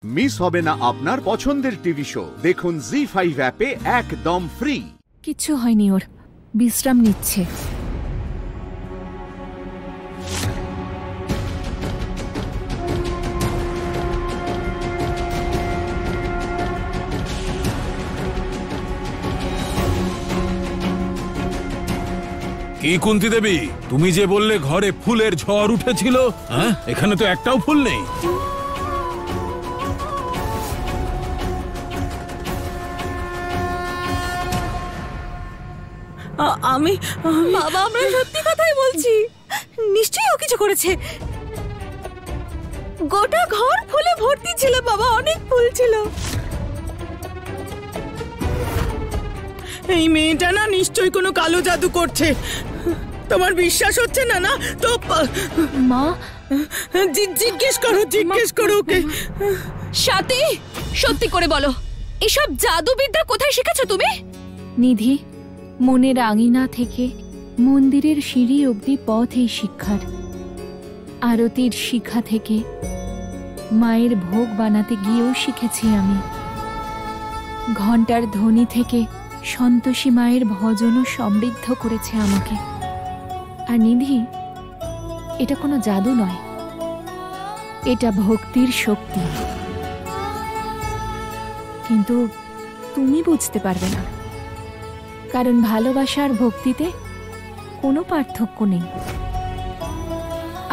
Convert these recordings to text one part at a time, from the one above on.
Miss হবে না আপনার পছন্দের টিভি শো। দেখুন জি5 অ্যাপে একদম ফ্রি। কিচ্ছু হয়নি, ওর বিশ্রাম নিচ্ছে। কি কুন্তি দেবী, তুমি যে বললে ঘরে ফুলের ঝড় উঠেছিল, হ্যাঁ? এখানে তো একটাও ফুল নেই। আমি বাবা, আমরা সত্যি কথাই বলছি। নিশ্চয়ই ও কিছু করেছে। গোটা ঘর ফুলে ভর্তি ছিল বাবা, অনেক ফুল ছিল। এই মেয়েটা না নিশ্চয়ই কোনো কালো জাদু করছে। তোমার বিশ্বাস হচ্ছে না? না তো মা, জিজ্ঞেস করো ওকে। সাথী, সত্যি করে বলো, এসব জাদুবিদ্যা কোথায় শিখেছো তুমি? নিধি, মনের আঙিনা থেকে মন্দিরের সিঁড়ি অবধি পথ এই শিক্ষার। আরতির শিখা থেকে মায়ের ভোগ বানাতে গিয়েও শিখেছি আমি। ঘণ্টার ধ্বনি থেকে সন্তোষী মায়ের ভজনও সমৃদ্ধ করেছে আমাকে। আর নিধি, এটা কোনো জাদু নয়, এটা ভক্তির শক্তি। কিন্তু তুমি বুঝতে পারবে না, কারণ ভালোবাসা আর ভক্তিতে কোনো পার্থক্য নেই।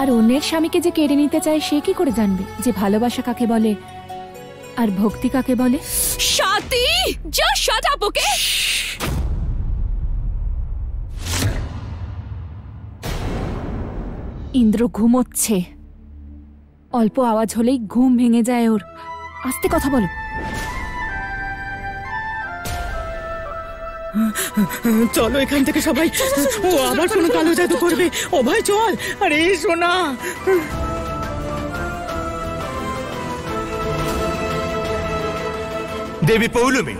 আর অন্যের স্বামীকে যে কেড়ে নিতে চায়, সে কি করে জানবে যে ভালোবাসা কাকে বলে আর ভক্তি কাকে বলে? সাথী, যা শাট আপ ওকে। ইন্দ্র ঘুমোচ্ছে, অল্প আওয়াজ হলেই ঘুম ভেঙে যায় ওর। আস্তে কথা বলো। চলো এখান থেকে সবাই। ও আবার কোনো কালো জাদু করবে। ও ভাই চল। আরে সোনা, দেবী পৌলমী,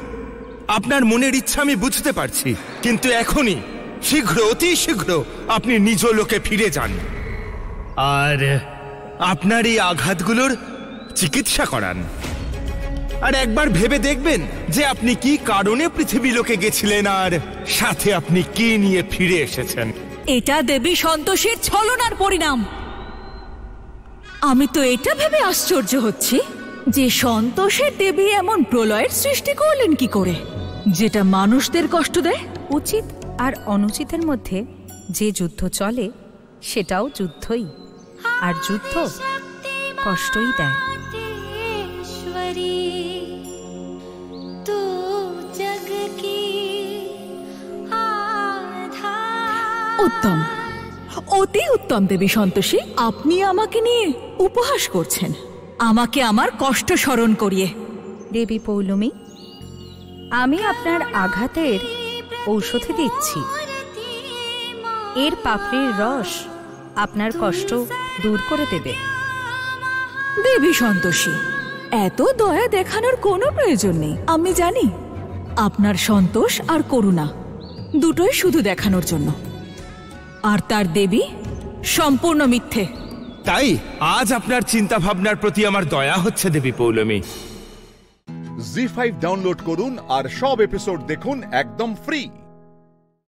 আপনার মনের ইচ্ছা আমি বুঝতে পারছি, কিন্তু এখনই শীঘ্র, অতি শীঘ্র আপনি নিজ লোকে ফিরে যান আর আপনার এই আঘাতগুলোর চিকিৎসা করান। আর একবার ভেবে দেখবেন যে আপনি কি কারণে পৃথিবী লোকে গেছিলেন আর সাথে আপনি কি নিয়ে ফিরে এসেছেন। এটা দেবী সন্তোষের ছলনার পরিণাম। আমি তো এটা ভেবে আশ্চর্য হচ্ছি যে সন্তোষের দেবী এমন প্রলয়ের সৃষ্টি করলেন কি করে, যেটা মানুষদের কষ্ট দেয়। উচিত আর অনুচিতের মধ্যে যে যুদ্ধ চলে, সেটাও যুদ্ধই, আর যুদ্ধ কষ্টই দেয়। উত্তম, অতি উত্তম দেবী সন্তোষী। আপনি আমাকে নিয়ে উপহাস করছেন, আমাকে আমার কষ্ট স্মরণ করিয়ে। দেবী পৌলমী, আমি আপনার আঘাতের ঔষধি দিচ্ছি। এর পাপড়ির রস আপনার কষ্ট দূর করে দেবে। দেবী সন্তোষী, এত দয়া দেখানোর কোনো প্রয়োজন নেই। আমি জানি আপনার সন্তোষ আর করুণা দুটোই শুধু দেখানোর জন্য, আর তার দেবী সম্পূর্ণ মিথ্যে। তাই আজ আপনার চিন্তা ভাবনার প্রতি আমার দয়া হচ্ছে দেবী পৌলমী। জি5 ডাউনলোড করুন আর সব এপিসোড দেখুন একদম ফ্রি।